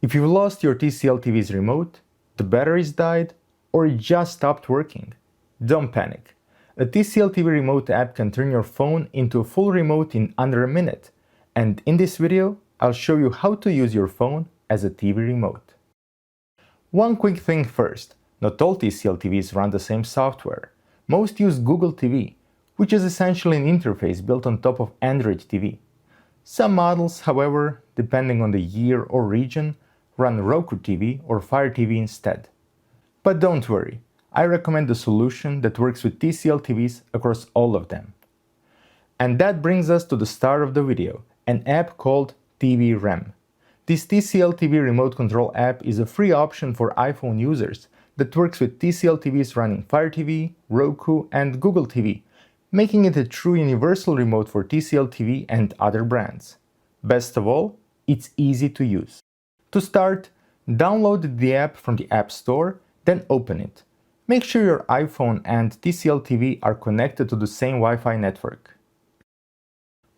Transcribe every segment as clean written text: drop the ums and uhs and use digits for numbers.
If you lost your TCL TV's remote, the batteries died, or it just stopped working, don't panic. A TCL TV Remote app can turn your phone into a full remote in under a minute, and in this video, I'll show you how to use your phone as a TV remote. One quick thing first, not all TCL TVs run the same software. Most use Google TV, which is essentially an interface built on top of Android TV. Some models, however, depending on the year or region, run Roku TV or Fire TV instead. But don't worry, I recommend the solution that works with TCL TVs across all of them. And that brings us to the start of the video, an app called TVRem. This TCL TV Remote Control app is a free option for iPhone users that works with TCL TVs running Fire TV, Roku, and Google TV, making it a true universal remote for TCL TV and other brands. Best of all, it's easy to use. To start, download the app from the App Store, then open it. Make sure your iPhone and TCL TV are connected to the same Wi-Fi network.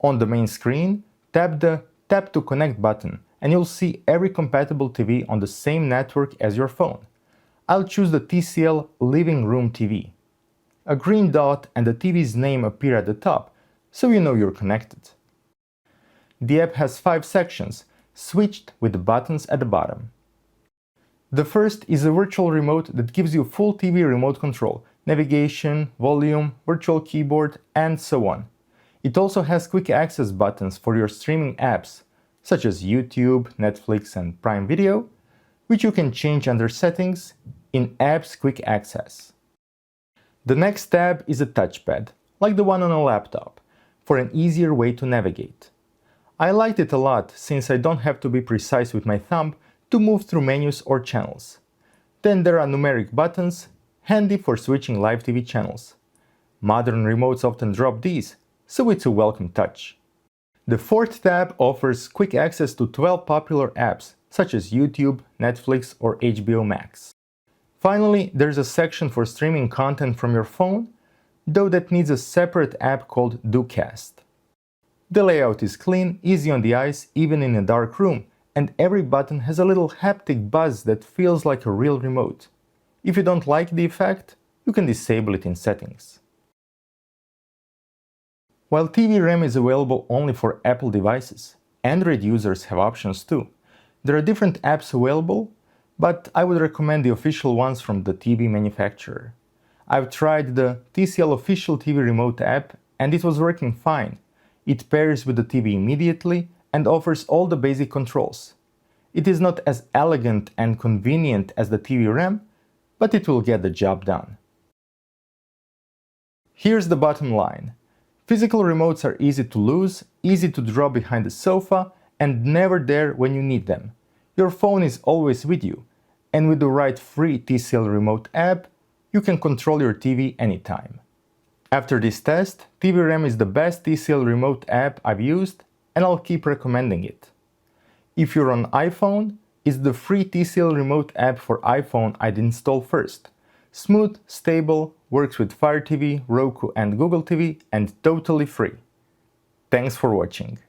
On the main screen, tap the Tap to Connect button and you'll see every compatible TV on the same network as your phone. I'll choose the TCL Living Room TV. A green dot and the TV's name appear at the top, so you know you're connected. The app has 5 sections, switched with the buttons at the bottom. The first is a virtual remote that gives you full TV remote control, navigation, volume, virtual keyboard, and so on. It also has quick access buttons for your streaming apps, such as YouTube, Netflix, and Prime Video, which you can change under Settings in Apps Quick Access. The next tab is a touchpad, like the one on a laptop, for an easier way to navigate. I liked it a lot since I don't have to be precise with my thumb to move through menus or channels. Then there are numeric buttons, handy for switching live TV channels. Modern remotes often drop these, so it's a welcome touch. The fourth tab offers quick access to 12 popular apps, such as YouTube, Netflix, or HBO Max. Finally, there's a section for streaming content from your phone, though that needs a separate app called DoCast. The layout is clean, easy on the eyes, even in a dark room, and every button has a little haptic buzz that feels like a real remote. If you don't like the effect, you can disable it in Settings. While TVRem is available only for Apple devices, Android users have options too. There are different apps available, but I would recommend the official ones from the TV manufacturer. I've tried the TCL official TV Remote app and it was working fine. It pairs with the TV immediately and offers all the basic controls. It is not as elegant and convenient as the TVRem, but it will get the job done. Here's the bottom line. Physical remotes are easy to lose, easy to drop behind the sofa, and never there when you need them. Your phone is always with you, and with the right free TCL Remote app, you can control your TV anytime. After this test, TVRem is the best TCL Remote app I've used, and I'll keep recommending it. If you're on iPhone, it's the free TCL Remote app for iPhone I'd install first. Smooth, stable, works with Fire TV, Roku, and Google TV, and totally free. Thanks for watching.